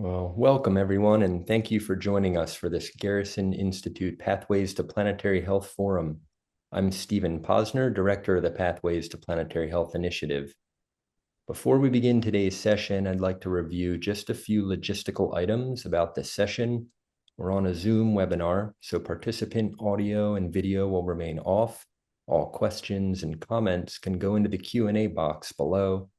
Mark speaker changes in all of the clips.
Speaker 1: Well, welcome everyone, and thank you for joining us for this Garrison Institute Pathways to Planetary Health Forum. I'm Stephen Posner, Director of the Pathways to Planetary Health Initiative. Before we begin today's session, I'd like to review just a few logistical items about this session. We're on a Zoom webinar, so participant audio and video will remain off. All questions and comments can go into the Q&A box below.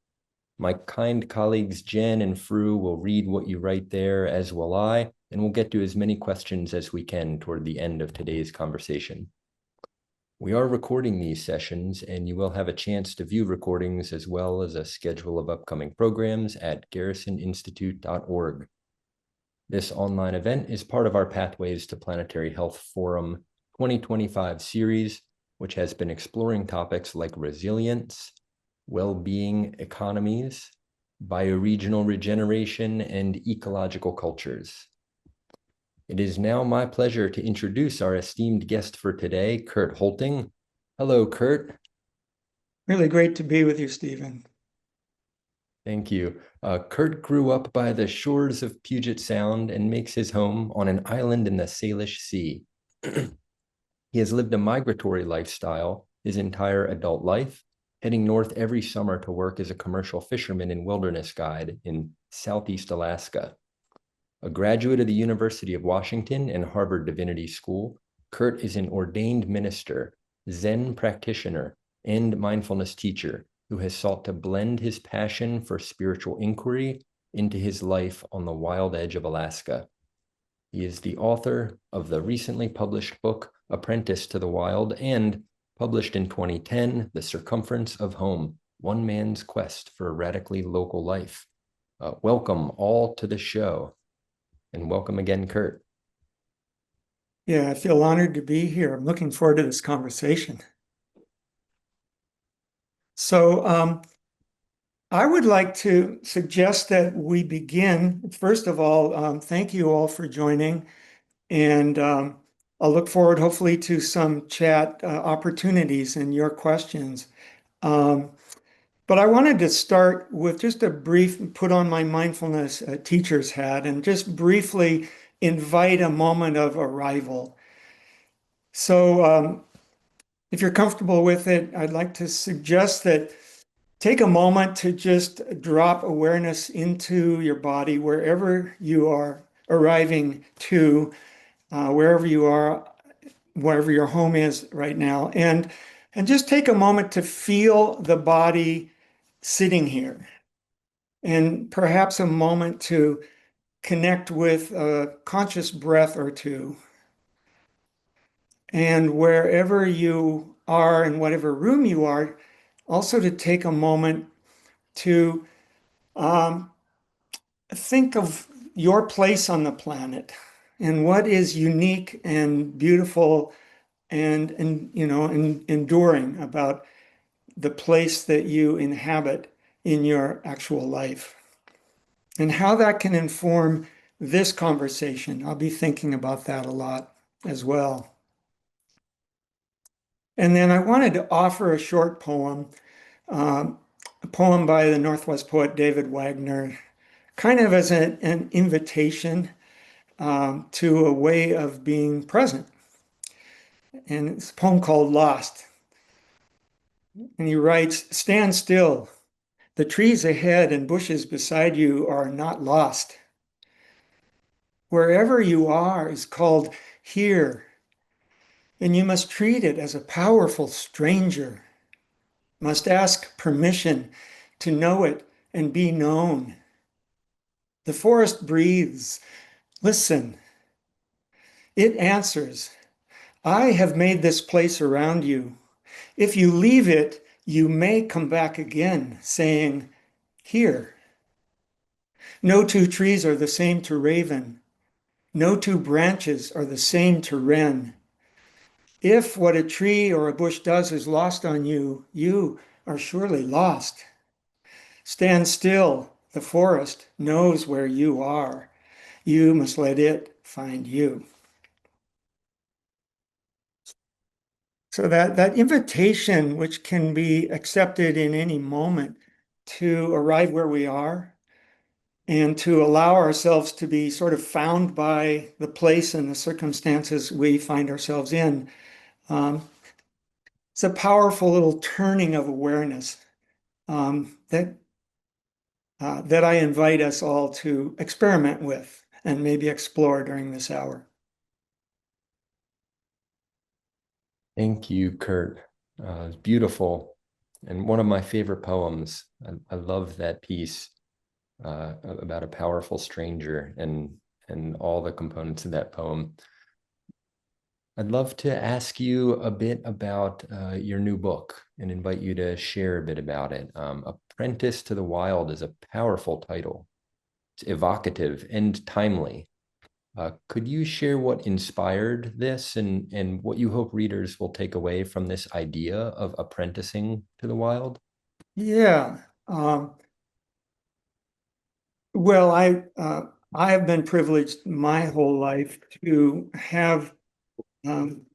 Speaker 1: My kind colleagues Jen and Fru will read what you write there, as will I, and we'll get to as many questions as we can toward the end of today's conversation. We are recording these sessions, and you will have a chance to view recordings as well as a schedule of upcoming programs at garrisoninstitute.org. This online event is part of our Pathways to Planetary Health Forum 2025 series, which has been exploring topics like resilience, well-being economies, bioregional regeneration, and ecological cultures. It is now my pleasure to introduce our esteemed guest for today, Kurt Hoelting. Hello, Kurt.
Speaker 2: Really great to be with you, Stephen.
Speaker 1: Thank you. Kurt grew up by the shores of Puget Sound and makes his home on an island in the Salish Sea. He has lived a migratory lifestyle his entire adult life, heading north every summer to work as a commercial fisherman and wilderness guide in Southeast Alaska. A graduate of the University of Washington and Harvard Divinity School, Kurt is an ordained minister, Zen practitioner, and mindfulness teacher who has sought to blend his passion for spiritual inquiry into his life on the wild edge of Alaska. He is the author of the recently published book, Apprentice to the Wild, and published in 2010, The Circumference of Home, One Man's Quest for a Radically Local Life. Welcome all to the show, and welcome again, Kurt.
Speaker 2: Yeah, I feel honored to be here. I'm looking forward to this conversation. So I would like to suggest that we begin. First of all, thank you all for joining, and I'll look forward hopefully to some chat opportunities and your questions. But I wanted to start with just a brief put on my mindfulness teacher's hat and just briefly invite a moment of arrival. So if you're comfortable with it, I'd like to suggest that take a moment to just drop awareness into your body, wherever you are arriving to, wherever you are, wherever your home is right now, and just take a moment to feel the body sitting here, and perhaps a moment to connect with a conscious breath or two. And wherever you are, in whatever room you are, also to take a moment to think of your place on the planet and what is unique and beautiful and enduring about the place that you inhabit in your actual life, and how that can inform this conversation. I'll be thinking about that a lot as well. And then I wanted to offer a short poem, a poem by the Northwest poet David Wagner, kind of as an invitation to a way of being present. And it's a poem called Lost. And he writes, "Stand still. The trees ahead and bushes beside you are not lost. Wherever you are is called here, and you must treat it as a powerful stranger, must ask permission to know it and be known. The forest breathes. Listen. It answers, I have made this place around you. If you leave it, you may come back again, saying, here. No two trees are the same to raven. No two branches are the same to wren. If what a tree or a bush does is lost on you, you are surely lost. Stand still. The forest knows where you are. You must let it find you." So that invitation, which can be accepted in any moment to arrive where we are, and to allow ourselves to be sort of found by the place and the circumstances we find ourselves in. Um, it's a powerful little turning of awareness that I invite us all to experiment with and maybe explore during this hour.
Speaker 1: Thank you, Kurt. It's beautiful and one of my favorite poems. I love that piece about a powerful stranger and all the components of that poem. I'd love to ask you a bit about your new book and invite you to share a bit about it. Apprentice to the Wild is a powerful title. It's evocative and timely. Could you share what inspired this and what you hope readers will take away from this idea of apprenticing to the wild?
Speaker 2: Yeah. Well, I have been privileged my whole life to have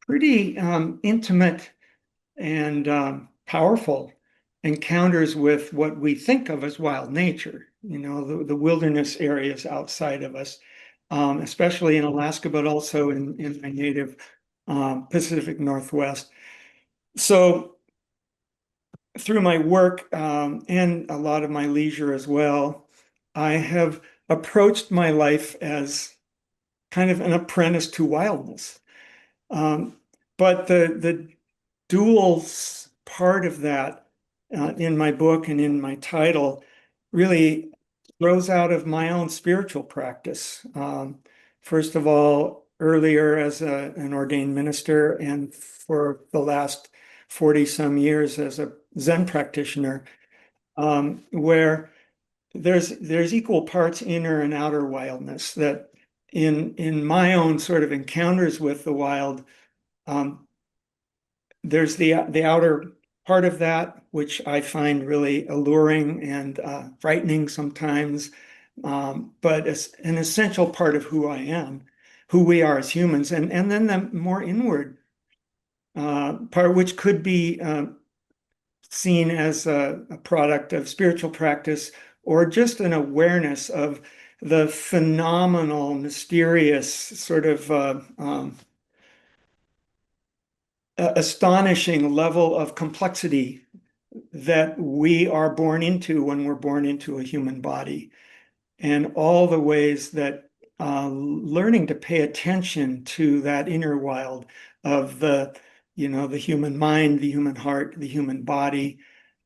Speaker 2: pretty intimate and powerful encounters with what we think of as wild nature, the wilderness areas outside of us, especially in Alaska, but also in my native Pacific Northwest. So through my work and a lot of my leisure as well, I have approached my life as kind of an apprentice to wildness. Um, but the dual part of that in my book and in my title really grows out of my own spiritual practice. First of all, earlier as an ordained minister, and for the last 40 some years as a Zen practitioner, where there's equal parts inner and outer wildness that in my own sort of encounters with the wild, um, there's the outer part of that, which I find really alluring and frightening sometimes, but it's an essential part of who I am, who we are as humans, and then the more inward part, which could be seen as a product of spiritual practice or just an awareness of the phenomenal, mysterious sort of astonishing level of complexity that we are born into when we're born into a human body, and all the ways that learning to pay attention to that inner wild of the human mind, the human heart, the human body,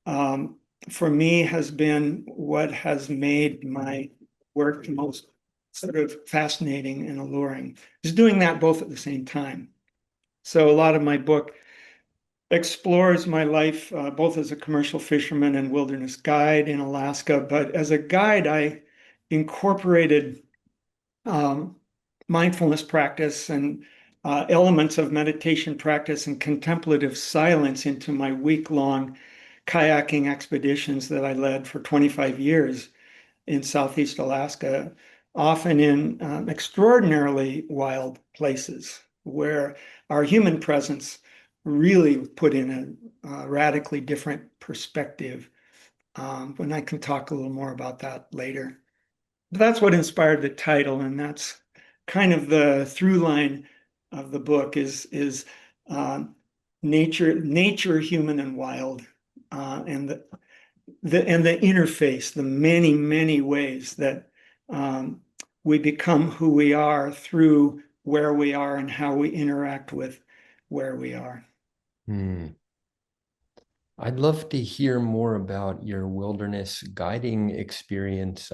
Speaker 2: um, for me has been what has made my work most sort of fascinating and alluring. Is doing that both at the same time. So a lot of my book explores my life both as a commercial fisherman and wilderness guide in Alaska. But as a guide, I incorporated um, mindfulness practice and elements of meditation practice and contemplative silence into my week-long kayaking expeditions that I led for 25 years in Southeast Alaska, often in extraordinarily wild places where our human presence really put in a radically different perspective. And I can talk a little more about that later. But that's what inspired the title, and that's kind of the through line of the book is uh, nature, human, and wild, and the interface, the many ways that um, we become who we are through where we are and how we interact with where we are.
Speaker 1: Hmm. I'd love to hear more about your wilderness guiding experience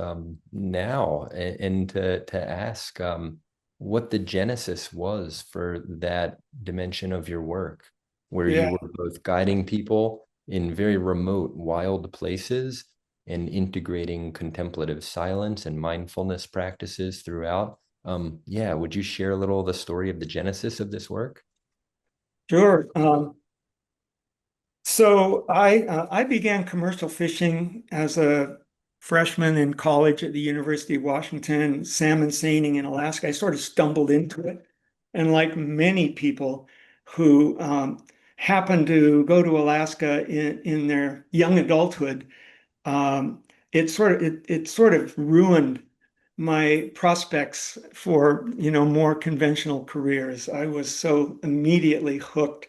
Speaker 1: now and to ask what the genesis was for that dimension of your work, where you
Speaker 2: Yeah,
Speaker 1: were both guiding people in very remote, wild places and integrating contemplative silence and mindfulness practices throughout. Yeah, would you share a little of the story of the genesis of this work?
Speaker 2: sure. So I began commercial fishing as a freshman in college at the University of Washington, salmon seining in Alaska. I sort of stumbled into it. And like many people who happen to go to Alaska in their young adulthood, um, it sort of ruined my prospects for, more conventional careers. I was so immediately hooked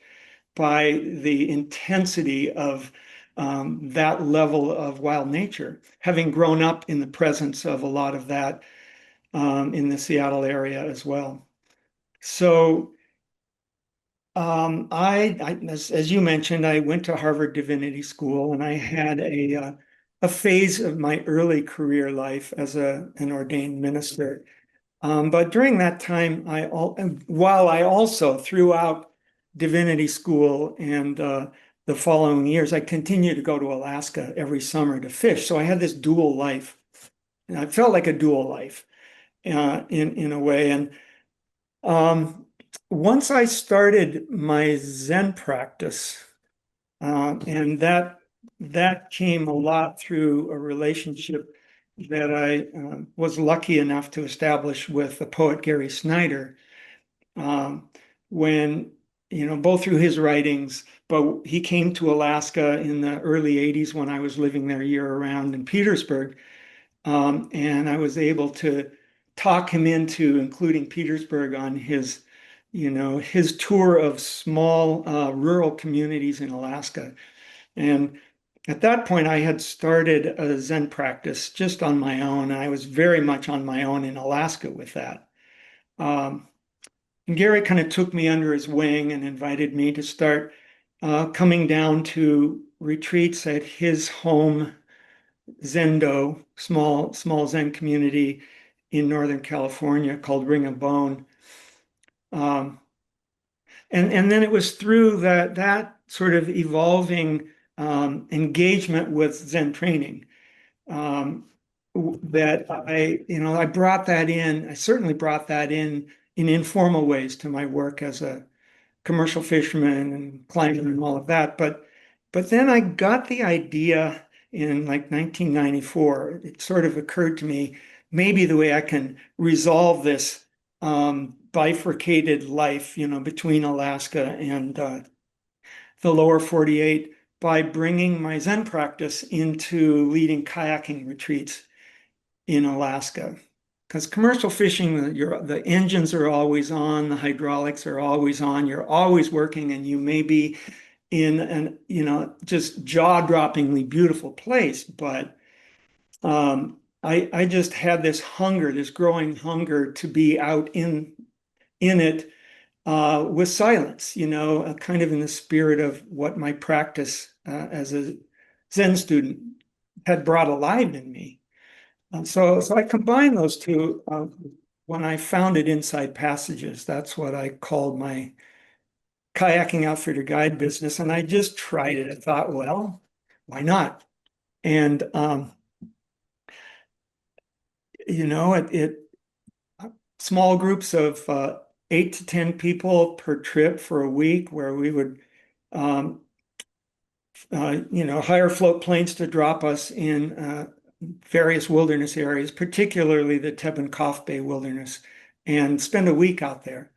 Speaker 2: by the intensity of that level of wild nature, having grown up in the presence of a lot of that in the Seattle area as well. So as you mentioned, I went to Harvard Divinity School, and I had a phase of my early career life as an ordained minister. But during that time, while I also throughout divinity school and the following years, I continued to go to Alaska every summer to fish. So I had this dual life, and I felt like a dual life in a way. And um, once I started my Zen practice, and that came a lot through a relationship that I was lucky enough to establish with the poet Gary Snyder, um, when, both through his writings, but he came to Alaska in the early 80s when I was living there year round in Petersburg. And I was able to talk him into including Petersburg on his tour of small rural communities in Alaska. And at that point, I had started a Zen practice just on my own. I was very much on my own in Alaska with that. Um, and Gary kind of took me under his wing and invited me to start coming down to retreats at his home Zendo, small Zen community in Northern California called Ring of Bone. Um, and then it was through that sort of evolving engagement with Zen training that I brought that in. I certainly brought that in informal ways to my work as a commercial fisherman and climber and all of that. But then I got the idea in like 1994. It sort of occurred to me maybe the way I can resolve this bifurcated life, between Alaska and the lower 48 by bringing my Zen practice into leading kayaking retreats in Alaska. Because commercial fishing, the engines are always on, the hydraulics are always on, you're always working, and you may be in an, just jaw-droppingly beautiful place. But I just had this hunger, this growing hunger to be out in it with silence, kind of in the spirit of what my practice as a Zen student had brought alive in me. So I combined those two when I founded Inside Passages. That's what I called my kayaking outfitter guide business. And I just tried it. I thought, well, why not? And, it small groups of 8 to 10 people per trip for a week where we would, um, hire float planes to drop us in various wilderness areas, particularly the Tebben Bay Wilderness, and spend a week out there.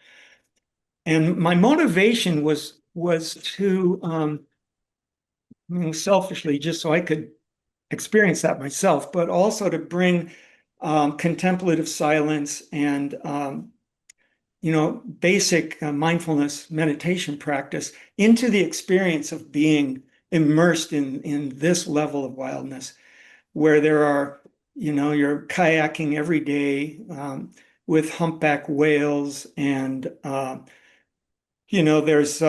Speaker 2: And my motivation was to selfishly, just so I could experience that myself, but also to bring contemplative silence and basic mindfulness meditation practice into the experience of being immersed in this level of wildness, where you're kayaking every day with humpback whales and, there's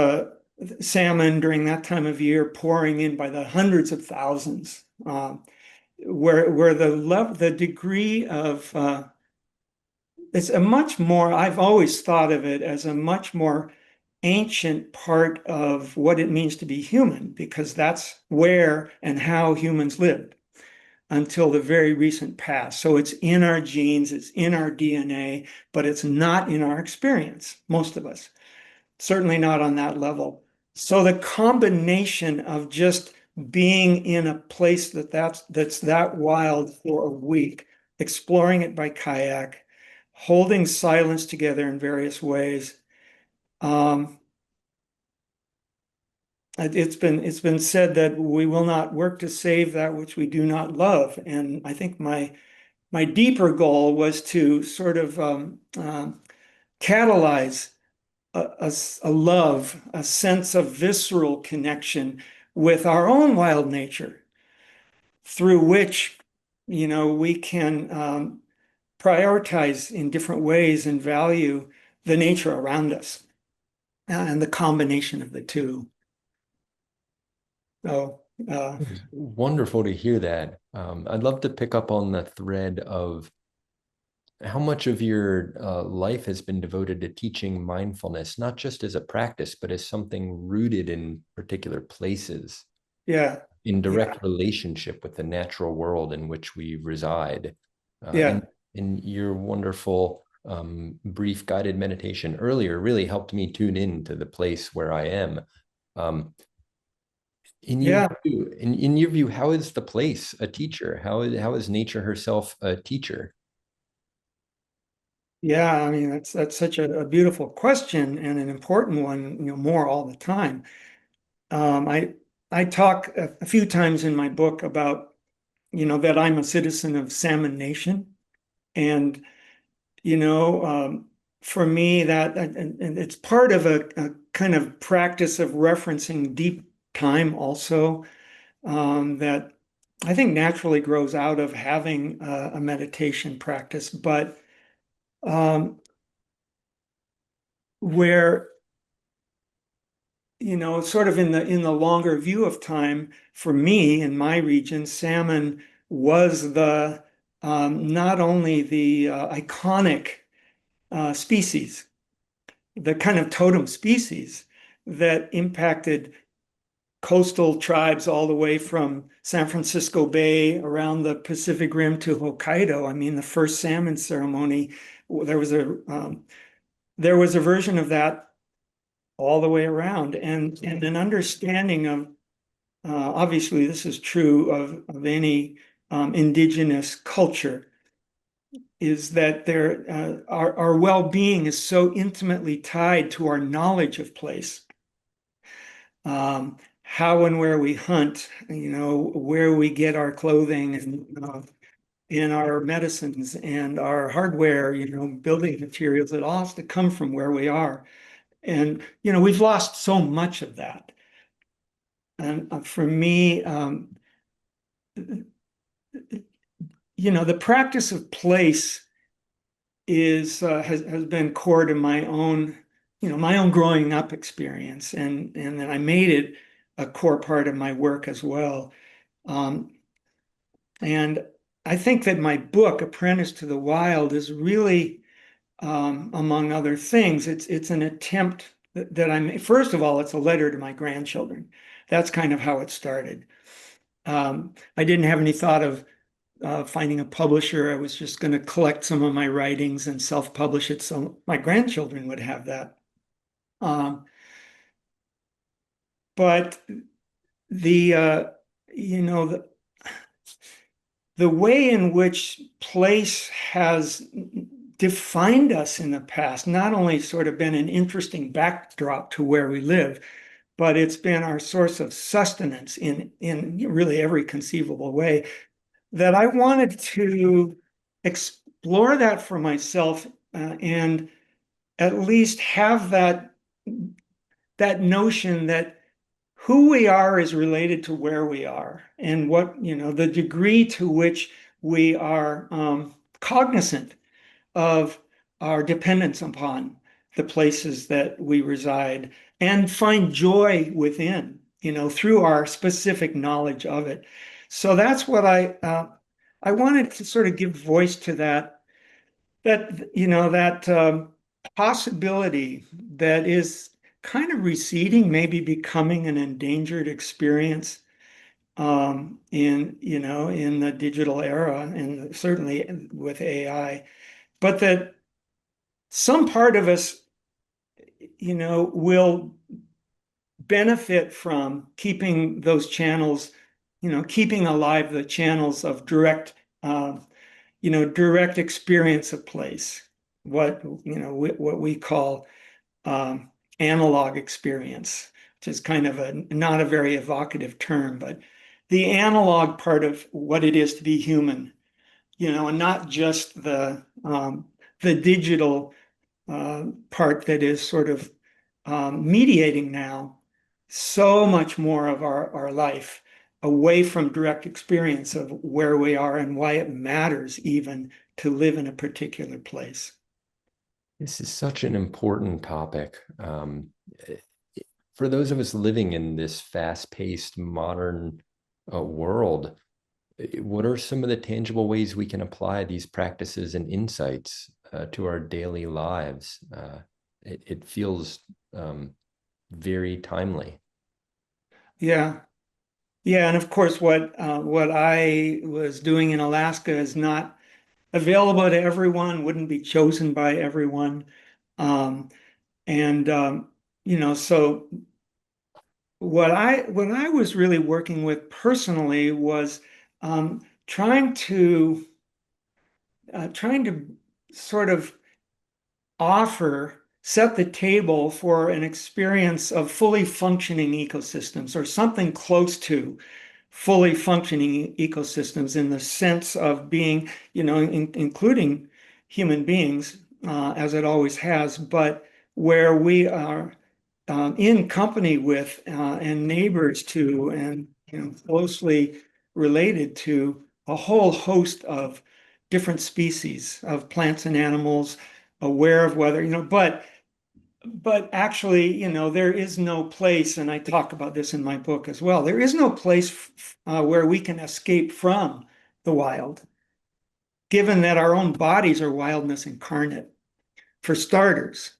Speaker 2: salmon during that time of year pouring in by the hundreds of thousands, where the degree of, it's a much more, I've always thought of it as a much more ancient part of what it means to be human, because that's where and how humans lived until the very recent past. So it's in our genes, it's in our DNA, but it's not in our experience, most of us, certainly not on that level. So the combination of just being in a place that's that wild for a week, exploring it by kayak, holding silence together in various ways, It's been said that we will not work to save that which we do not love. And I think my deeper goal was to sort of catalyze a love, a sense of visceral connection with our own wild nature, through which, we can prioritize in different ways and value the nature around us and the combination of the two. So,
Speaker 1: It's wonderful to hear that. I'd love to pick up on the thread of how much of your life has been devoted to teaching mindfulness, not just as a practice, but as something rooted in particular places,
Speaker 2: yeah,
Speaker 1: in
Speaker 2: yeah,
Speaker 1: direct relationship with the natural world in which we reside. And
Speaker 2: yeah,
Speaker 1: in your wonderful brief guided meditation earlier really helped me tune in to the place where I am. Um,
Speaker 2: yeah,
Speaker 1: in your view, how is the place a teacher? How is nature herself a teacher?
Speaker 2: yeah. I mean, that's such a beautiful question and an important one, more all the time. I talk a few times in my book about, that I'm a citizen of Salmon Nation. And, you know, um, for me, and it's part of a kind of practice of referencing deep time also, that I think naturally grows out of having a meditation practice, but um, where, sort of in the longer view of time, for me in my region, salmon was the not only the iconic species, the kind of totem species that impacted coastal tribes all the way from San Francisco Bay around the Pacific Rim to Hokkaido. I mean, the first salmon ceremony, there was a version of that all the way around, and an understanding of obviously this is true of any indigenous culture, is that our well-being is so intimately tied to our knowledge of place. How and where we hunt, where we get our clothing and our medicines and our hardware, building materials, it all has to come from where we are. And, we've lost so much of that. And for me, the practice of place has been core to my own growing up experience, and then I made it a core part of my work as well. Um, and I think that my book, Apprentice to the Wild, is really, among other things, it's an attempt that I'm, first of all, it's a letter to my grandchildren. That's kind of how it started. I didn't have any thought of finding a publisher. I was just going to collect some of my writings and self-publish it so my grandchildren would have that. Um, but the you know the way in which place has defined us in the past, not only sort of been an interesting backdrop to where we live, but it's been our source of sustenance in really every conceivable way, that I wanted to explore that for myself, and at least have that notion that who we are is related to where we are, and the degree to which we are cognizant of our dependence upon the places that we reside, and find joy within, through our specific knowledge of it. So that's what I wanted to sort of give voice to that possibility that is kind of receding, maybe becoming an endangered experience, in the digital era, and certainly with AI, but that some part of us, will benefit from keeping those channels, keeping alive the channels of uh, direct experience of place, what we call analog experience, which is kind of a not a very evocative term, but the analog part of what it is to be human, and not just the digital part that is sort of mediating now so much more of our life away from direct experience of where we are and why it matters even to live in a particular place.
Speaker 1: This is such an important topic. For those of us living in this fast-paced modern world, what are some of the tangible ways we can apply these practices and insights to our daily lives? It feels very timely.
Speaker 2: Yeah. Yeah, and of course, what I was doing in Alaska is not available to everyone, wouldn't be chosen by everyone. Um, and so what I was really working with personally was um, trying to trying to sort of set the table for an experience of fully functioning ecosystems or something close to fully functioning ecosystems in the sense of being, including human beings, as it always has, but where we are in company with and neighbors to and closely related to a whole host of different species of plants and animals, aware of whether, but actually, there is no place, and I talk about this in my book as well, there is no place where we can escape from the wild, given that our own bodies are wildness incarnate, for starters,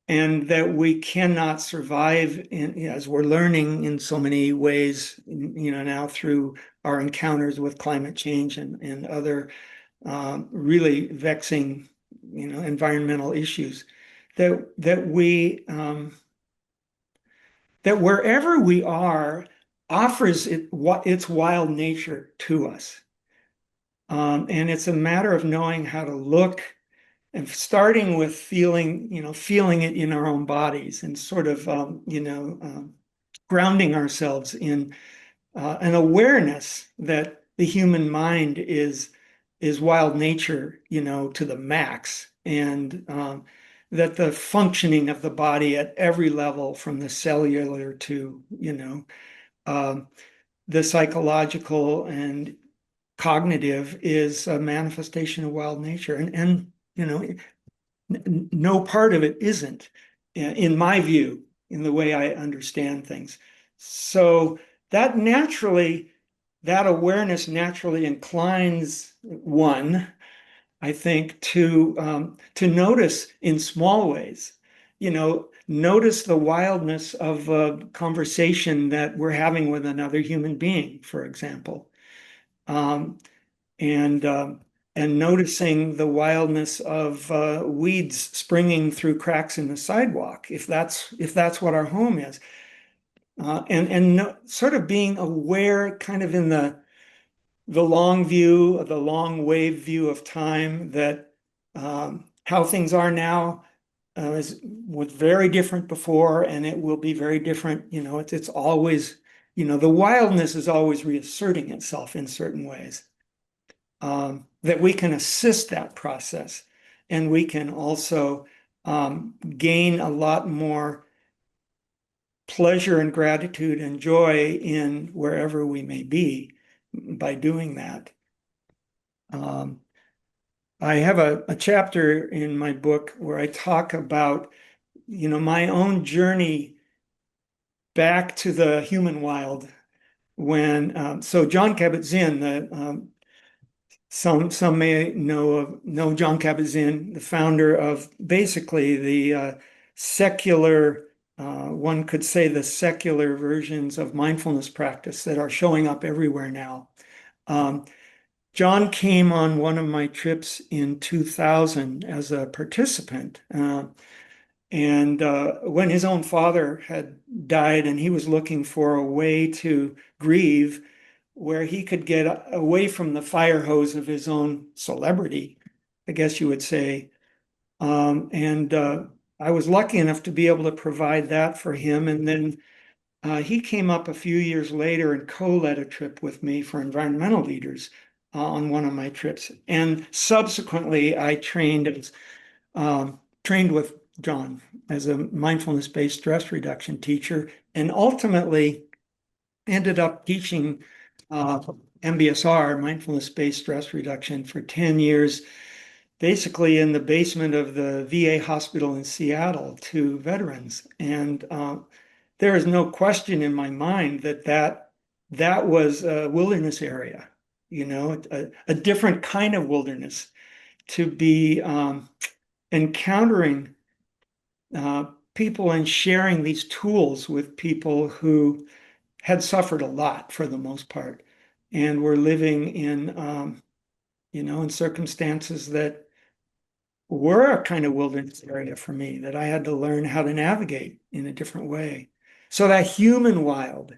Speaker 2: and that we cannot survive as we're learning in so many ways, now through our encounters with climate change and other really vexing, environmental issues, that wherever we are offers its wild nature to us. And it's a matter of knowing how to look and starting with feeling it in our own bodies and sort of, grounding ourselves in an awareness that the human mind is wild nature, to the max, and that the functioning of the body at every level, from the cellular to, um, the psychological and cognitive, is a manifestation of wild nature. And no part of it isn't, in my view, in the way I understand things. So that awareness naturally inclines one, I think, to notice in small ways, notice the wildness of a conversation that we're having with another human being, for example. Um, and and noticing the wildness of weeds springing through cracks in the sidewalk, if that's what our home is, and no, sort of being aware, kind of in the long view, the long wave view of time, that how things are now was very different before, and it will be very different. It's always, the wildness is always reasserting itself in certain ways. That we can assist that process, and we can also gain a lot more pleasure and gratitude and joy in wherever we may be by doing that. Um, I have a chapter in my book where I talk about, my own journey back to the human wild so Jon Kabat-Zinn, some may know Jon Kabat-Zinn, the founder of basically the secular, one could say the secular versions of mindfulness practice that are showing up everywhere now. Jon came on one of my trips in 2000 as a participant. And when his own father had died, and he was looking for a way to grieve where he could get away from the fire hose of his own celebrity, I guess you would say. And I was lucky enough to be able to provide that for him. And then He came up a few years later and co-led a trip with me for environmental leaders on one of my trips. And subsequently, I trained with John as a mindfulness-based stress reduction teacher, and ultimately ended up teaching MBSR, mindfulness-based stress reduction, for 10 years, basically in the basement of the VA hospital in Seattle to veterans. And there is no question in my mind that was a wilderness area, a different kind of wilderness to be encountering people and sharing these tools with people who had suffered a lot for the most part and were living in circumstances that were a kind of wilderness area for me that I had to learn how to navigate in a different way. So that human wild,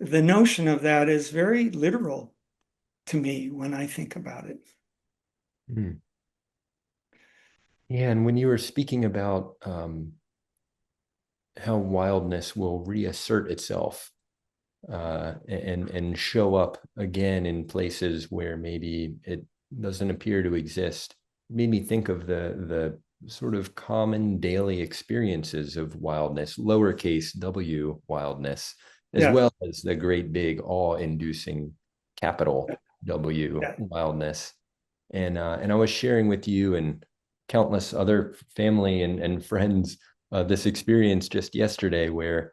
Speaker 2: the notion of that is very literal to me when I think about it.
Speaker 1: Hmm. Yeah, and when you were speaking about how wildness will reassert itself and show up again in places where maybe it doesn't appear to exist, it made me think of the sort of common daily experiences of wildness, lowercase w wildness, as
Speaker 2: Yeah,
Speaker 1: well as the great big awe-inducing capital W
Speaker 2: yeah,
Speaker 1: wildness. And I was sharing with you and countless other family and friends this experience just yesterday where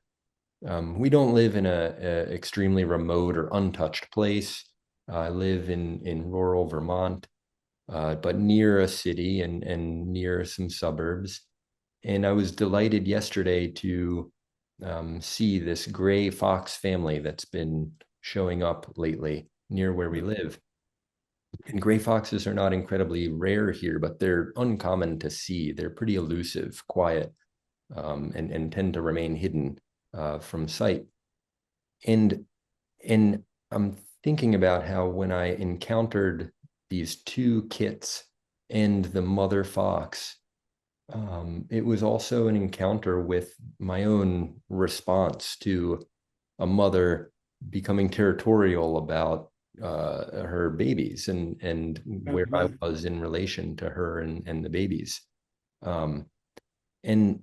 Speaker 1: we don't live in a extremely remote or untouched place. I live in rural Vermont, but near a city and near some suburbs. And I was delighted yesterday to see this gray fox family that's been showing up lately near where we live. And gray foxes are not incredibly rare here, but they're uncommon to see. They're pretty elusive, quiet, and tend to remain hidden from sight. And and I'm thinking about how when I encountered these two kits and the mother fox, it was also an encounter with my own response to a mother becoming territorial about her babies and where I
Speaker 2: right.
Speaker 1: was in relation to her and the babies. Um, and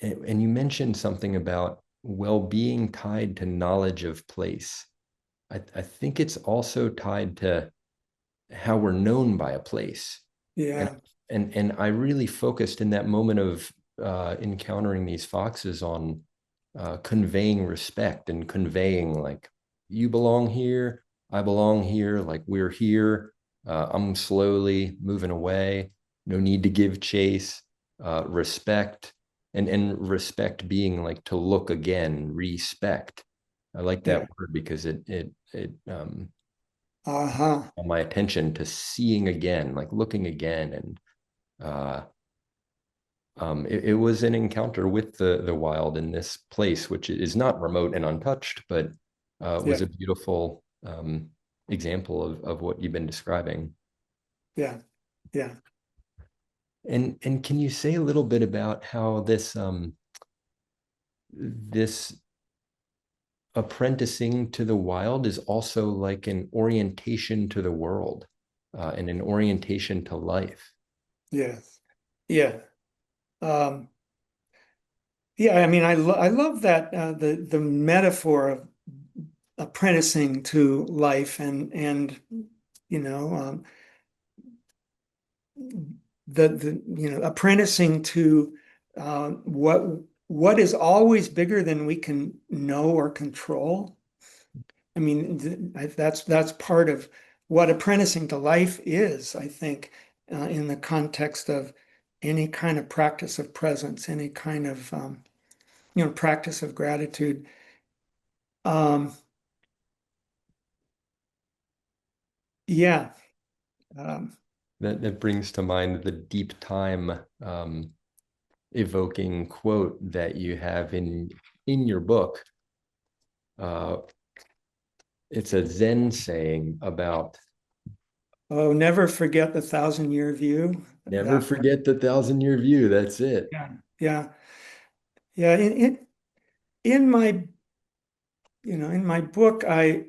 Speaker 1: and you mentioned something about well-being tied to knowledge of place. I think it's also tied to how we're known by a place. And
Speaker 2: Yeah,
Speaker 1: and I really focused in that moment of encountering these foxes on conveying respect and conveying like you belong here, I belong here, like we're here. I'm slowly moving away. No need to give chase. Respect and respect being like to look again, respect. I like that
Speaker 2: yeah.
Speaker 1: word because it
Speaker 2: Uh-huh.
Speaker 1: my attention to seeing again, like looking again, and uh, it was an encounter with the wild in this place, which is not remote and untouched, but was
Speaker 2: Yeah,
Speaker 1: a beautiful example of what you've been describing.
Speaker 2: yeah, yeah,
Speaker 1: And can you say a little bit about how this apprenticing to the wild is also like an orientation to the world and an orientation to life?
Speaker 2: yes, yeah. Um, yeah, I mean, I love that the metaphor of apprenticing to life and you know apprenticing to what is always bigger than we can know or control. I mean, that's part of what apprenticing to life is, I think, in the context of any kind of practice of presence, any kind of practice of gratitude. Um, yeah, um,
Speaker 1: That brings to mind the deep time evoking quote that you have in your book. Uh, it's a Zen saying about
Speaker 2: oh, never forget the 1,000-year view.
Speaker 1: never
Speaker 2: That one.
Speaker 1: forget the 1,000 year view. That's it.
Speaker 2: Yeah, yeah, yeah. In my in my book, I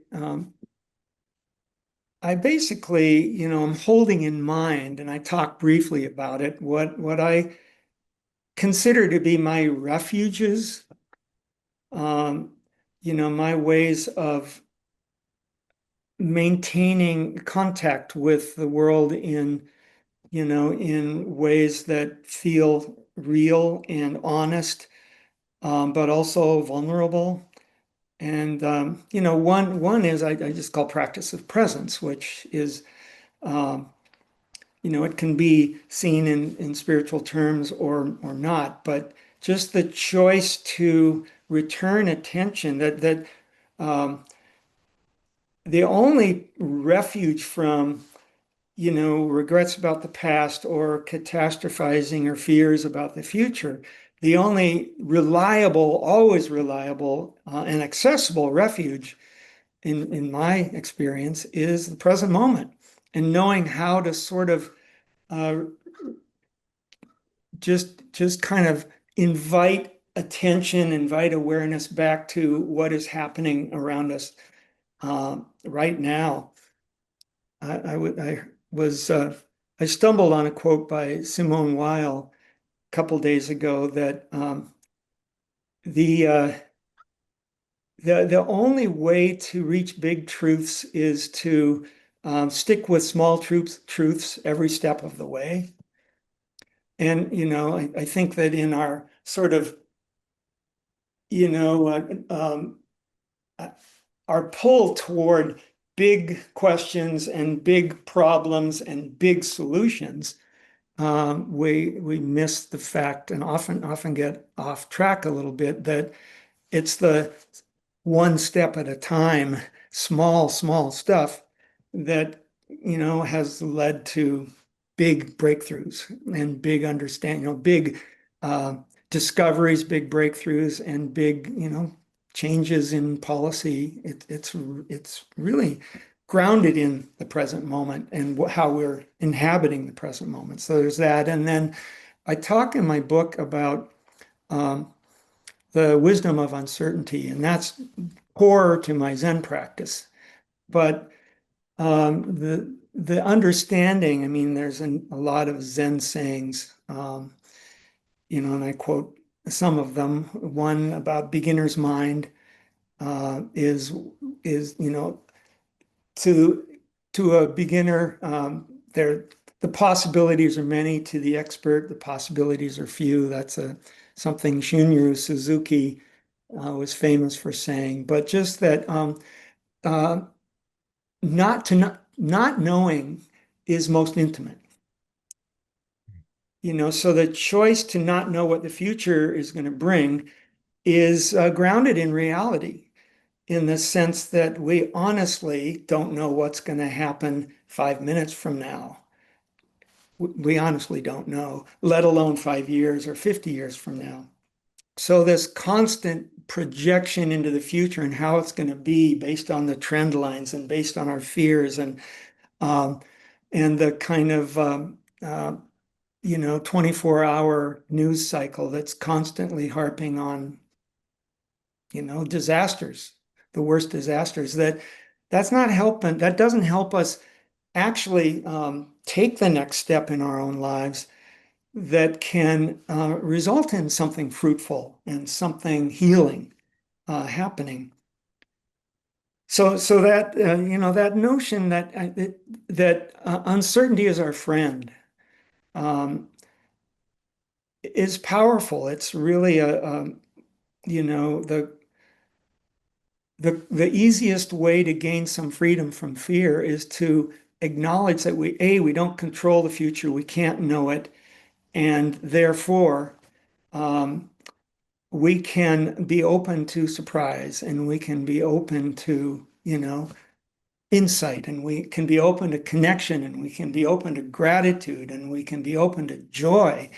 Speaker 2: basically, I'm holding in mind, and I talk briefly about it, what I consider to be my refuges, um, my ways of maintaining contact with the world in ways that feel real and honest, but also vulnerable. And one is I just call practice of presence, which is um, it can be seen in spiritual terms or not, but just the choice to return attention that um, the only refuge from regrets about the past or catastrophizing or fears about the future. The only reliable, always reliable, and accessible refuge in my experience is the present moment and knowing how to sort of uh, just kind of invite attention, invite awareness back to what is happening around us right now. I was I stumbled on a quote by Simone Weil a couple days ago that the the only way to reach big truths is to stick with small truths every step of the way. And I think that in our sort of you know uh, our pull toward big questions and big problems and big solutions, we miss the fact and often get off track a little bit that it's the one step at a time, small stuff that has led to big breakthroughs and big understanding, big uh, discoveries, big breakthroughs, and big changes in policy. It's really grounded in the present moment and how we're inhabiting the present moment. So there's that, and then I talk in my book about um, the wisdom of uncertainty, and that's core to my Zen practice. But the understanding, I mean, there's a lot of Zen sayings, and I quote some of them. One about beginner's mind is to to a beginner, the possibilities are many. To the expert, the possibilities are few. That's something Shunryu Suzuki was famous for saying. But just that uh, not knowing is most intimate. So the choice to not know what the future is going to bring is grounded in reality, in the sense that we honestly don't know what's going to happen 5 minutes from now. We honestly don't know, let alone 5 years or 50 years from now. So this constant projection into the future and how it's going to be based on the trend lines and based on our fears um, and the kind of 24-hour news cycle that's constantly harping on disasters, the worst disasters, that's not helping. That doesn't help us actually take the next step in our own lives that can result in something fruitful and something healing happening. So that that notion that uncertainty is our friend um, is powerful. It's really the easiest way to gain some freedom from fear is to acknowledge that we don't control the future, we can't know it, and therefore um, we can be open to surprise and we can be open to, insight, and we can be open to connection, and we can be open to gratitude, and we can be open to joy.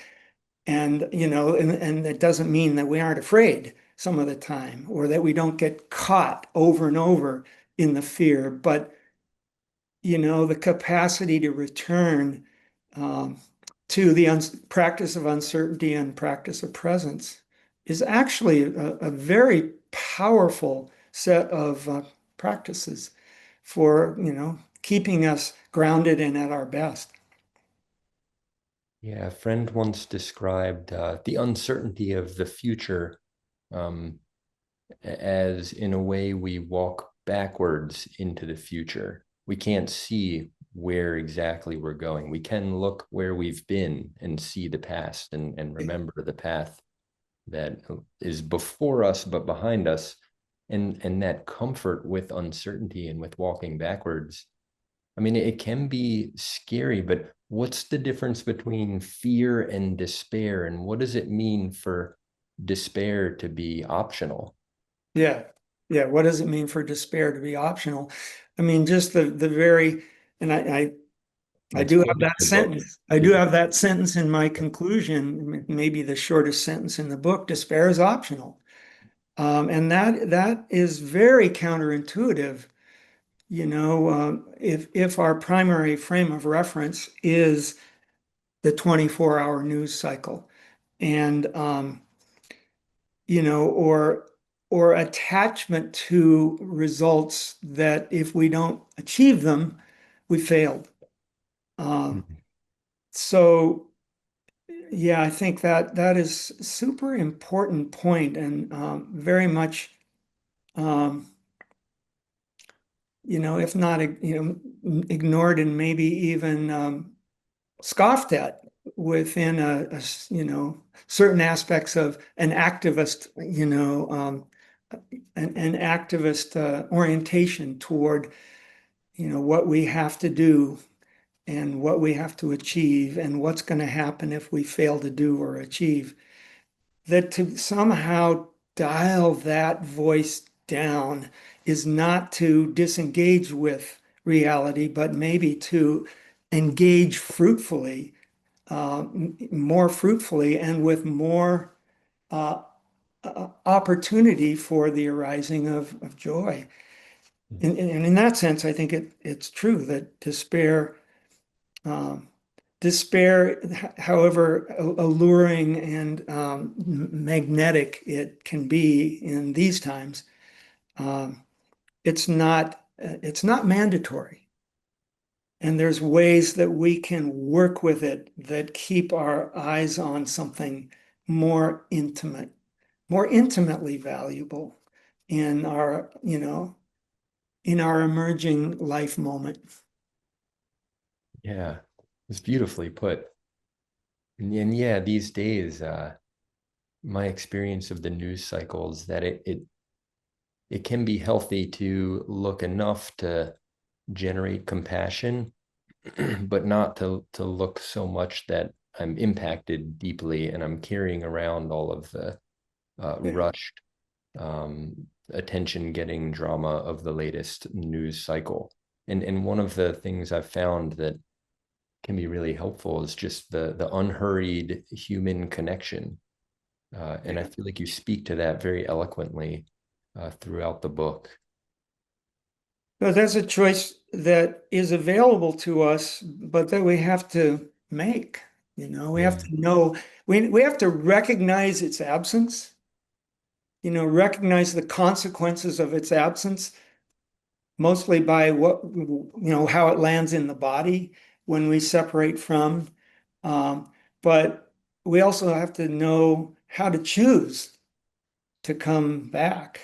Speaker 2: And, and it doesn't mean that we aren't afraid some of the time or that we don't get caught over and over in the fear, but, the capacity to return um, to the practice of uncertainty and practice of presence is actually a very powerful set of practices for, keeping us grounded and at our best.
Speaker 1: Yeah, a friend once described the uncertainty of the future um, as, in a way, we walk backwards into the future. We can't see where exactly we're going. We can look where we've been and see the past and remember the path that is before us but behind us. And that comfort with uncertainty and with walking backwards, I mean, it can be scary, but what's the difference between fear and despair? And what does it mean for despair to be optional?
Speaker 2: Yeah. Yeah. What does it mean for despair to be optional? I mean, just the very, and I
Speaker 1: It's
Speaker 2: do have
Speaker 1: quoted
Speaker 2: that
Speaker 1: in the book.
Speaker 2: sentence. I do have that sentence in my conclusion, maybe the shortest sentence in the book, despair is optional. And that is very counterintuitive. If our primary frame of reference is the 24-hour news cycle and or attachment to results that if we don't achieve them, we failed. Um,
Speaker 1: Mhm.
Speaker 2: so yeah, I think that is super important point and very much um, if not ignored and maybe even scoffed at within certain aspects of an activist, an activist orientation toward, what we have to do and what we have to achieve and what's going to happen if we fail to do or achieve. That to somehow dial that voice down is not to disengage with reality, but maybe to engage fruitfully, more fruitfully, and with more uh, opportunity for the arising of joy. And in that sense, I think it's true that um, despair, however alluring and magnetic it can be in these times, um, it's not mandatory. And there's ways that we can work with it that keep our eyes on something more intimate, more intimately valuable in our emerging life moment.
Speaker 1: Yeah, it's beautifully put. And yeah, these days, my experience of the news cycles that it can be healthy to look enough to generate compassion, but not to look so much that I'm impacted deeply and I'm carrying around all of the
Speaker 2: Yeah.
Speaker 1: rushed attention getting drama of the latest news cycle. And one of the things I've found that can be really helpful is just the unhurried human connection. And I feel like you speak to that very eloquently throughout the book.
Speaker 2: But that's a choice that is available to us, but that we have to make. We have
Speaker 1: Yeah.
Speaker 2: to know, we have to recognize its absence, recognize the consequences of its absence, mostly by how it lands in the body when we separate from. Um, but we also have to know how to choose to come back.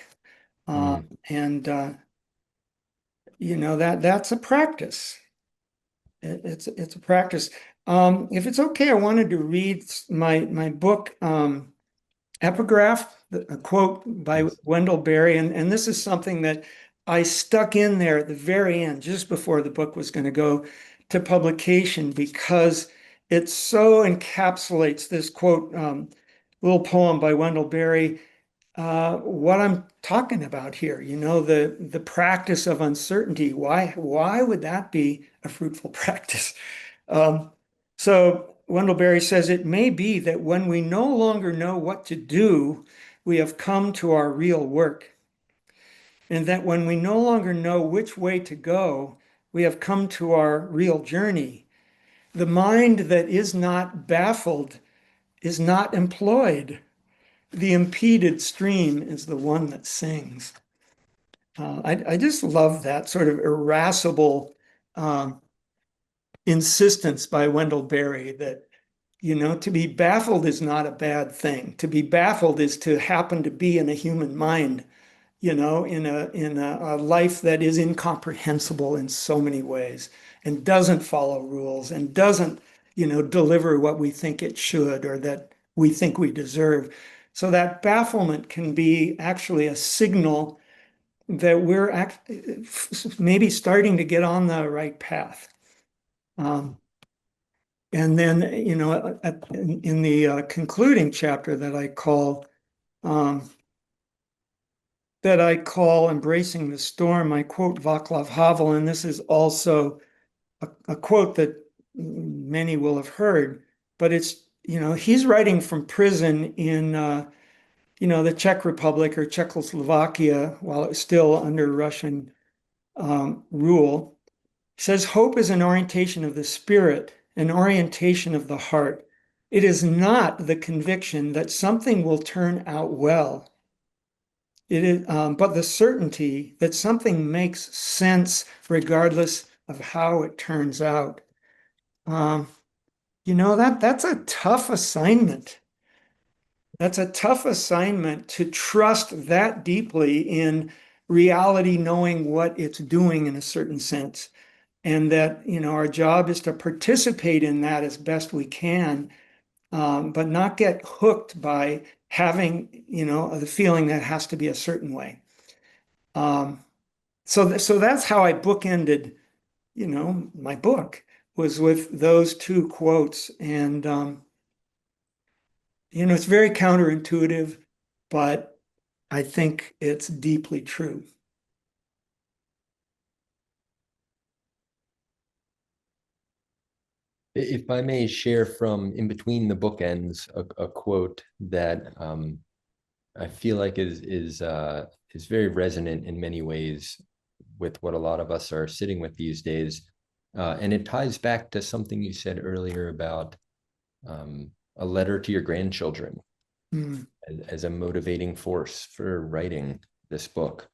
Speaker 1: Mm.
Speaker 2: And that's a practice. It's a practice. If it's okay, I wanted to read my book epigraph, a quote by
Speaker 1: Yes.
Speaker 2: Wendell Berry, and this is something that I stuck in there at the very end, just before the book was going to go to publication, because it so encapsulates this quote, little poem by Wendell Berry, what I'm talking about here, the practice of uncertainty. Why would that be a fruitful practice? Um, so Wendell Berry says it may be that when we no longer know what to do, we have come to our real work. And that when we no longer know which way to go, we have come to our real journey. The mind that is not baffled is not employed. The impeded stream is the one that sings. I just love that sort of irascible um, insistence by Wendell Berry that, to be baffled is not a bad thing. To be baffled is to happen to be in a human mind, in a life that is incomprehensible in so many ways and doesn't follow rules and doesn't, deliver what we think it should or that we think we deserve. So that bafflement can be actually a signal that maybe starting to get on the right path. Um, and then, in the concluding chapter um, that I call Embracing the Storm, I quote Václav Havel, and this is also a quote that many will have heard, but it's, he's writing from prison in, the Czech Republic or Czechoslovakia while it was still under Russian rule. He says, hope is an orientation of the spirit, an orientation of the heart. It is not the conviction that something will turn out well. It is, but the certainty that something makes sense regardless of how it turns out. Um, that's a tough assignment. That's a tough assignment to trust that deeply in reality, knowing what it's doing in a certain sense. And that, our job is to participate in that as best we can, but not get hooked by having, the feeling that it has to be a certain way. Um, so that's how I bookended, my book was with those two quotes. And, it's very counterintuitive, but I think it's deeply true.
Speaker 1: If I may share from in between the bookends a quote that I feel like is very resonant in many ways with what a lot of us are sitting with these days, and it ties back to something you said earlier about a letter to your grandchildren
Speaker 2: Mm.
Speaker 1: as a motivating force for writing this book.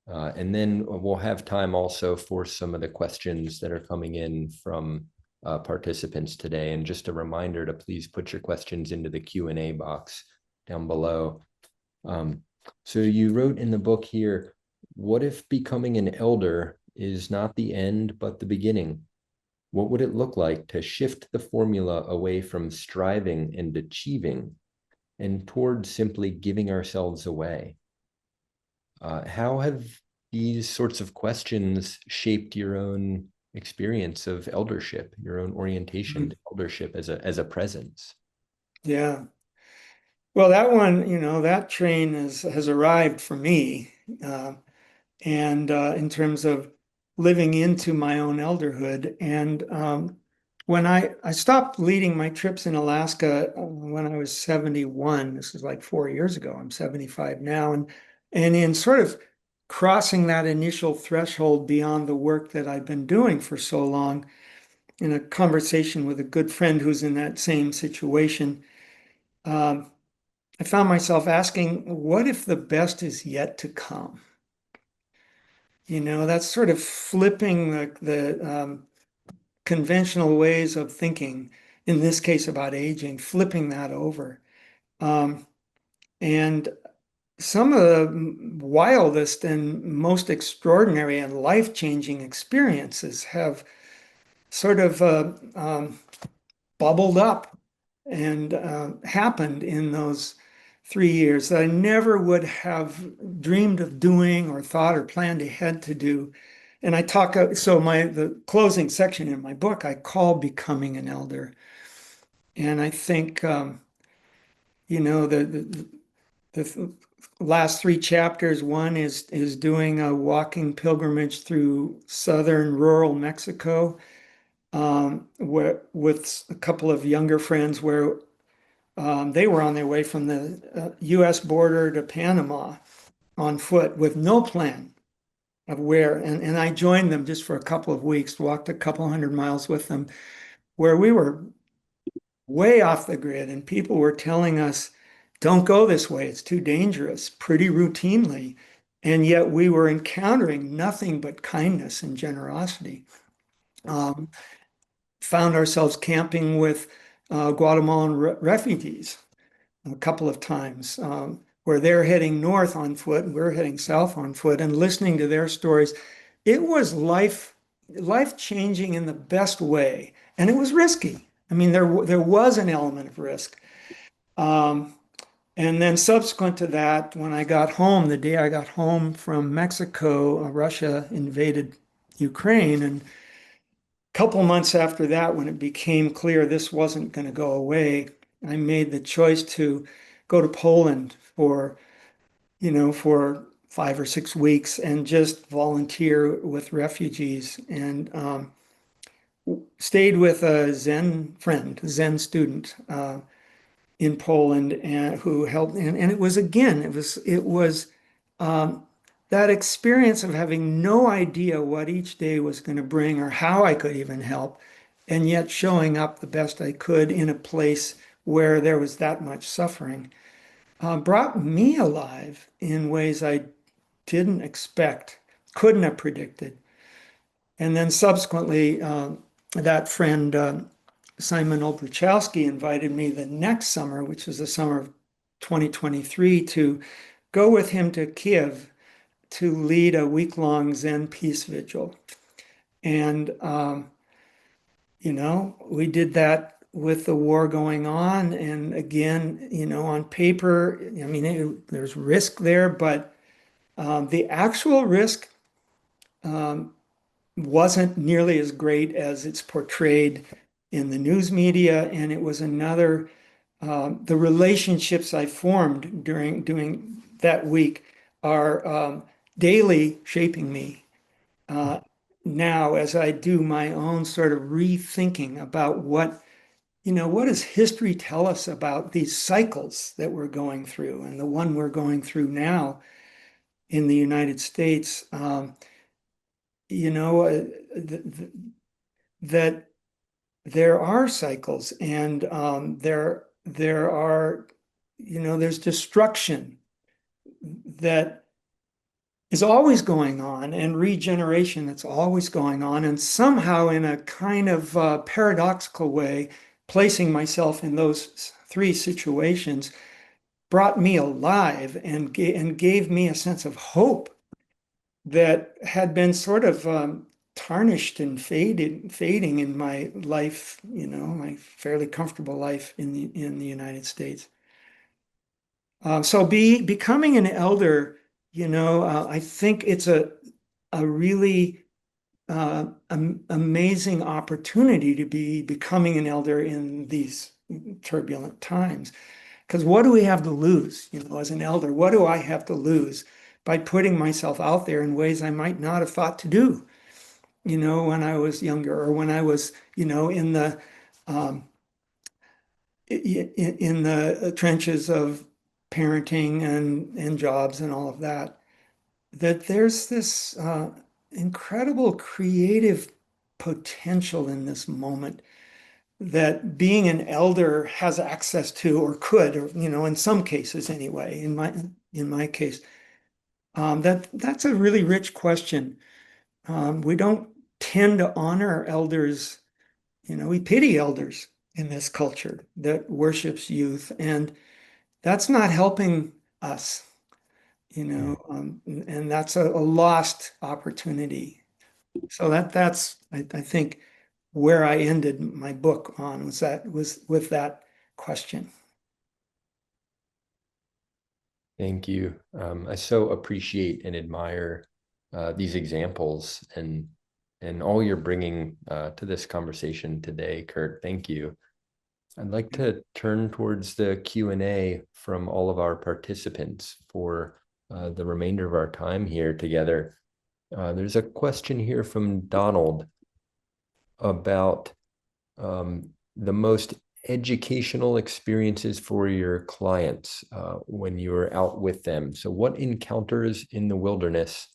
Speaker 1: And then we'll have time also for some of the questions that are coming in from participants today. And just a reminder to please put your questions into the Q&A box down below. So you wrote in the book here, what if becoming an elder is not the end, but the beginning? What would it look like to shift the formula away from striving and achieving and toward simply giving ourselves away? How have these sorts of questions shaped your own experience of eldership, your own orientation to eldership as a presence?
Speaker 2: Yeah. Well, that one, that train has arrived for me. And in terms of living into my own elderhood. And when I stopped leading my trips in Alaska when I was 71, this is like 4 years ago, I'm 75 now. And in sort of crossing that initial threshold beyond the work that I've been doing for so long, in a conversation with a good friend who's in that same situation, um, I found myself asking, what if the best is yet to come? That's sort of flipping the conventional ways of thinking, in this case about aging, flipping that over. Um, and some of the wildest and most extraordinary and life-changing experiences have sort of bubbled up and happened in those 3 years that I never would have dreamed of doing or thought or planned ahead to do. And I talk, so the closing section in my book, I call Becoming an Elder. And I think, the last three chapters, one is doing a walking pilgrimage through southern rural Mexico, where with a couple of younger friends where they were on their way from the U.S. border to Panama on foot with no plan of where. And I joined them just for a couple of weeks, walked a couple hundred miles with them, where we were way off the grid. And people were telling us, don't go this way, it's too dangerous, pretty routinely. And yet we were encountering nothing but kindness and generosity. Um, Found ourselves camping with Guatemalan refugees a couple of times, where they're heading north on foot and we're heading south on foot, and listening to their stories. It was life changing in the best way, and it was risky. I mean, there was an element of risk. Um, and then subsequent to that, when I got home, the day I got home from Mexico, Russia invaded Ukraine, and a couple months after that, when it became clear this wasn't going to go away, I made the choice to go to Poland for 5 or 6 weeks and just volunteer with refugees, and stayed with a Zen friend, Zen student in Poland, and who helped. And it was, again, it was um, that experience of having no idea what each day was going to bring or how I could even help, and yet showing up the best I could in a place where there was that much suffering, brought me alive in ways I didn't expect, couldn't have predicted. And then subsequently, that friend, Simon Obruchowski, invited me the next summer, which was the summer of 2023, to go with him to Kiev to lead a week-long Zen peace vigil. And, we did that with the war going on. And again, on paper, I mean, there's risk there, but the actual risk um, wasn't nearly as great as it's portrayed in the news media. And it was the relationships I formed during doing that week are daily shaping me uh, now as I do my own sort of rethinking about what does history tell us about these cycles that we're going through, and the one we're going through now in the United States. You know, uh, th th that there are cycles, and there's destruction that is always going on, and regeneration that's always going on, and somehow, in a kind of paradoxical way, placing myself in those three situations brought me alive and gave me a sense of hope that had been sort of tarnished and fading in my life, my fairly comfortable life in the United States. So becoming an elder, I think it's a really amazing opportunity to be becoming an elder in these turbulent times. Because what do we have to lose? As an elder, what do I have to lose by putting myself out there in ways I might not have thought to do, when I was younger, or when I was, um, in the trenches of parenting and jobs and all of that. That there's this incredible creative potential in this moment that being an elder has access to, or could, or in some cases anyway, in my case. That's a really rich question. We don't tend to honor elders. We pity elders in this culture that worships youth, and that's not helping us. And that's a lost opportunity. So that's I think where I ended my book on, was with that question.
Speaker 1: Thank you. I so appreciate and admire these examples and all you're bringing to this conversation today, Kurt. Thank you. I'd like to turn towards the Q&A from all of our participants for the remainder of our time here together. There's a question here from Donald about the most educational experiences for your clients when you were out with them. So what encounters in the wilderness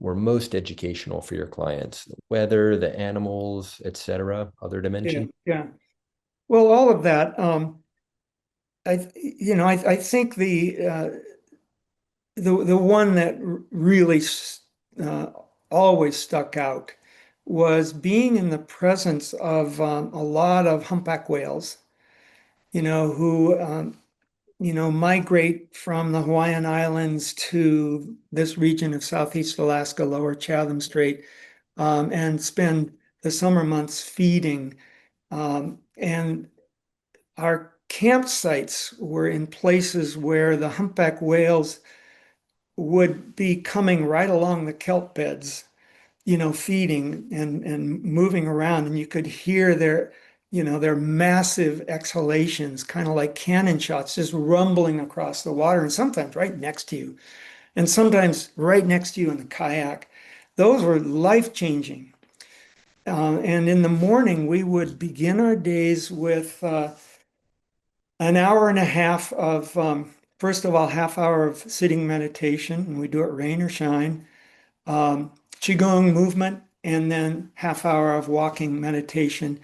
Speaker 1: were most educational for your clients? The weather, the animals, etc., other
Speaker 2: Yeah,
Speaker 1: dimensions?
Speaker 2: yeah. Well, all of that. I think the one that really uh, always stuck out was being in the presence of a lot of humpback whales, who migrate from the Hawaiian Islands to this region of Southeast Alaska, Lower Chatham Strait, and spend the summer months feeding. And our campsites were in places where the humpback whales would be coming right along the kelp beds, feeding and moving around, and you could hear their massive exhalations, kind of like cannon shots, just rumbling across the water, and sometimes right next to you, and sometimes right next to you in the kayak. Those were life-changing. And in the morning, we would begin our days with an hour and a half of, first of all, half hour of sitting meditation, and we do it rain or shine, qigong movement, and then half hour of walking meditation,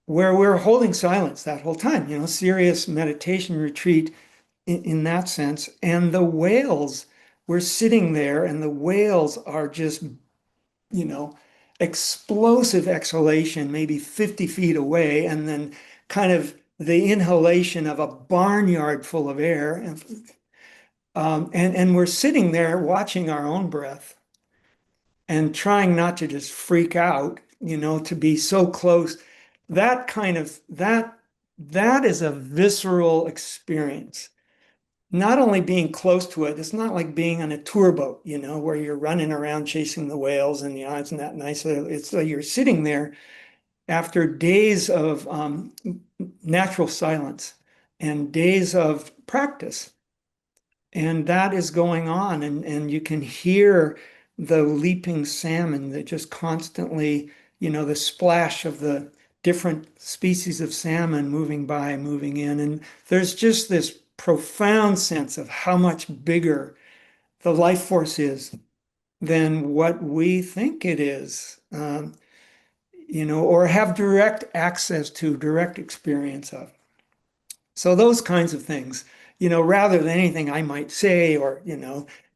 Speaker 2: where we're holding silence that whole time, serious meditation retreat in that sense. And the whales, we're sitting there, and the whales are just, you know, explosive exhalation, maybe 50 feet away, and then kind of the inhalation of a barnyard full of air. And we're sitting there watching our own breath and trying not to just freak out, to be so close. That is a visceral experience. Not only being close to it, it's not like being on a tour boat, where you're running around chasing the whales and isn't that nice. It's like you're sitting there after days of natural silence and days of practice. And that is going on, and you can hear the leaping salmon that just constantly, the splash of the different species of salmon moving by, moving in. And there's just this profound sense of how much bigger the life force is than what we think it is, or have direct access to, direct experience of. So those kinds of things, rather than anything I might say, or,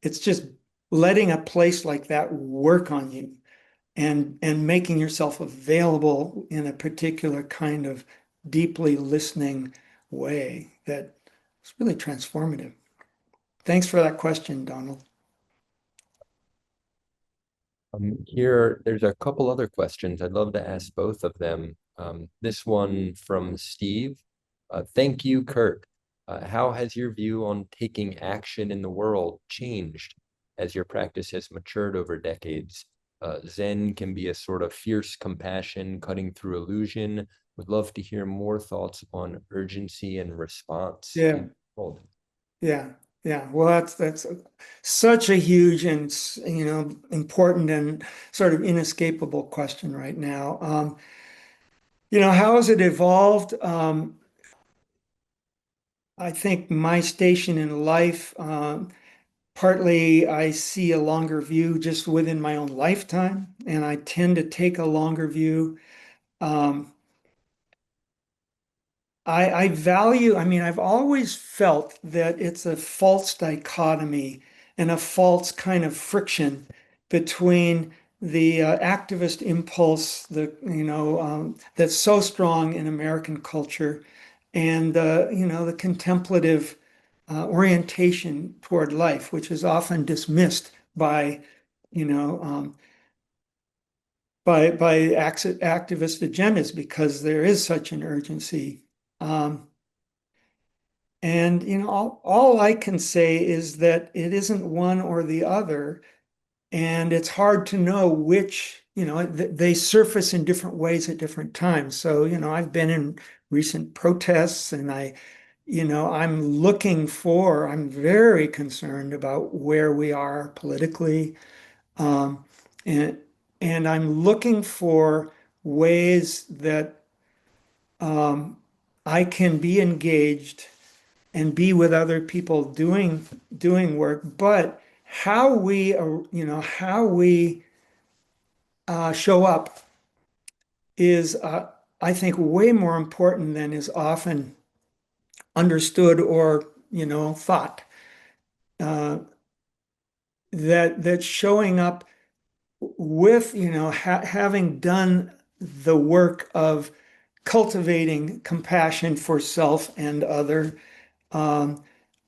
Speaker 2: it's just letting a place like that work on you and making yourself available in a particular kind of deeply listening way that is really transformative. Thanks for that question, Donald.
Speaker 1: There's a couple other questions. I'd love to ask both of them. This one from Steve. Thank you, Kurt. How has your view on taking action in the world changed as your practice has matured over decades? Zen can be a sort of fierce compassion cutting through illusion. Would love to hear more thoughts on urgency and response in
Speaker 2: Yeah.
Speaker 1: the world.
Speaker 2: Yeah, yeah. Well, that's such a huge and important and sort of inescapable question right now. How has it evolved? I think my station in life, partly I see a longer view just within my own lifetime, and I tend to take a longer view. Um, I value, I've always felt that it's a false dichotomy and a false kind of friction between the activist impulse, that's so strong in American culture, and the contemplative orientation toward life, which is often dismissed by, you know, um, activist agendas because there is such an urgency. Um, and all I can say is that it isn't one or the other, and it's hard to know which, they surface in different ways at different times. So, I've been in recent protests, and I'm very concerned about where we are politically. Um, and I'm looking for ways that I can be engaged and be with other people doing work, but how we show up is, I think, way more important than is often understood or thought. that's showing up with, having done the work of cultivating compassion for self and other, um,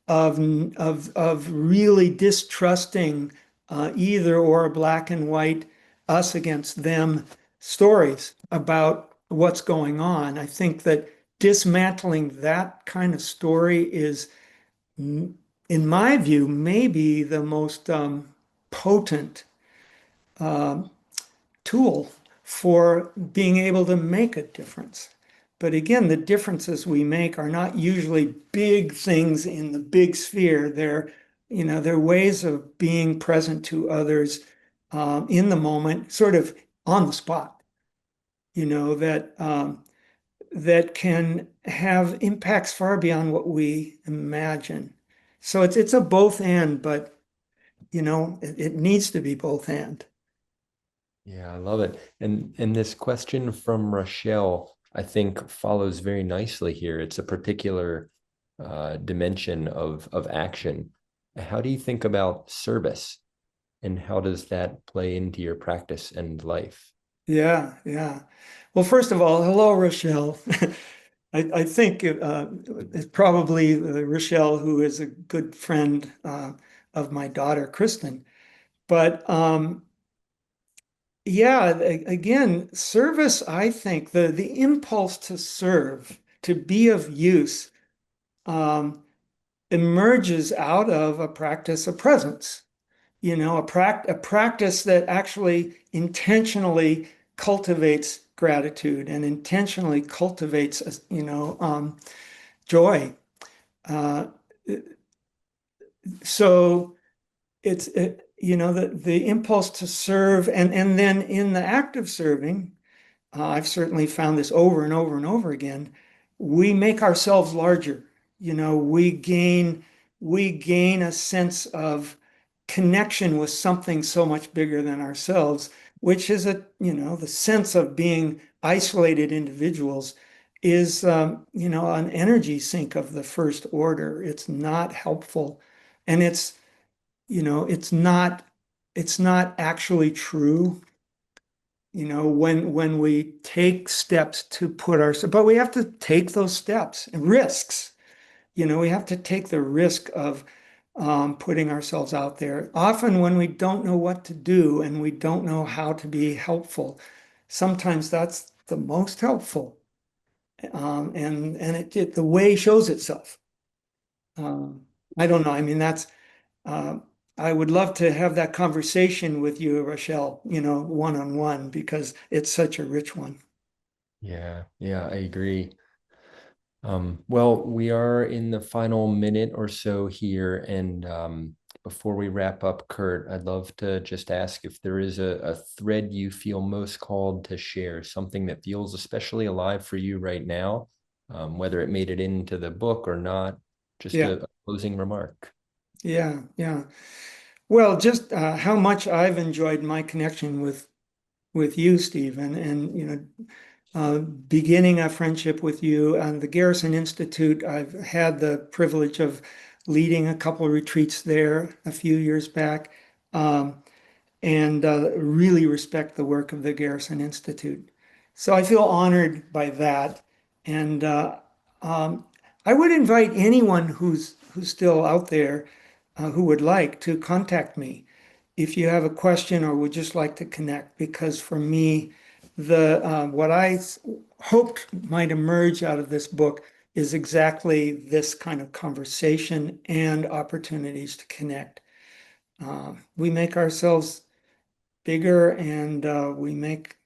Speaker 2: of really distrusting either or black and white, us against them stories about what's going on. I think that dismantling that kind of story is, in my view, maybe the most potent um, tool for being able to make a difference. But again, the differences we make are not usually big things in the big sphere. They're ways of being present to others in the moment, sort of on the spot, that can have impacts far beyond what we imagine. So it's a both and, but it needs to be both and.
Speaker 1: Yeah, I love it. And this question from Rochelle, I think follows very nicely here. It's a particular dimension of action. How do you think about service, and how does that play into your practice and life?
Speaker 2: Yeah, yeah. Well, first of all, hello, Rochelle. I think it's probably Rochelle, who is a good friend of my daughter, Kristen. But yeah, again, service, I think the impulse to serve, to be of use, um, emerges out of a practice of presence. A practice that actually intentionally cultivates gratitude and intentionally cultivates, joy. Uh, so the impulse to serve, and then in the act of serving, I've certainly found this over and over and over again. We make ourselves larger. We gain a sense of connection with something so much bigger than ourselves, which is the sense of being isolated individuals is, an energy sink of the first order. It's not helpful. And it's not actually true, when we take steps to put ourselves, but we have to take those steps and risks. We have to take the risk of putting ourselves out there. Often when we don't know what to do and we don't know how to be helpful, sometimes that's the most helpful. And the way shows itself. Um, I don't know. I mean, uh, I would love to have that conversation with you, Rochelle, one on one, because it's such a rich one.
Speaker 1: Yeah, yeah, I agree. Well, we are in the final minute or so here, and before we wrap up, Kurt, I'd love to just ask if there is a thread you feel most called to share, something that feels especially alive for you right now, whether it made it into the book or not, just
Speaker 2: Yeah,
Speaker 1: a closing remark.
Speaker 2: yeah, yeah. Well, just how much I've enjoyed my connection with you, Steve, and beginning a friendship with you and the Garrison Institute. I've had the privilege of leading a couple of retreats there a few years back, and really respect the work of the Garrison Institute. So I feel honored by that, and um, I would invite anyone who's still out there who would like to contact me if you have a question or would just like to connect, because for me, the what I hoped might emerge out of this book is exactly this kind of conversation and opportunities to connect. We make ourselves bigger, and we make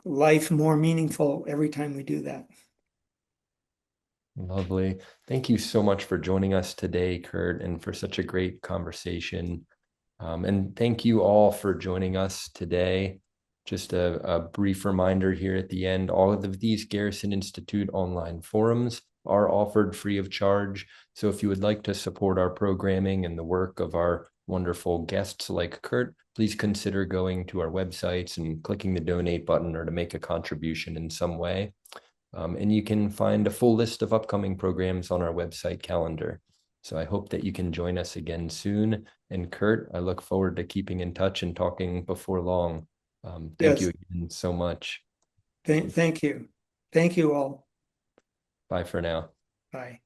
Speaker 2: life more meaningful every time we do that.
Speaker 1: Lovely. Thank you so much for joining us today, Kurt, and for such a great conversation. And thank you all for joining us today. Just a brief reminder here at the end, all of these Garrison Institute online forums are offered free of charge. So if you would like to support our programming and the work of our wonderful guests like Kurt, please consider going to our websites and clicking the donate button or to make a contribution in some way. And you can find a full list of upcoming programs on our website calendar. So I hope that you can join us again soon. And Kurt, I look forward to keeping in touch and talking before long. Thank you
Speaker 2: Yes,
Speaker 1: again so much.
Speaker 2: thank you. Thank you all.
Speaker 1: Bye for now.
Speaker 2: Bye.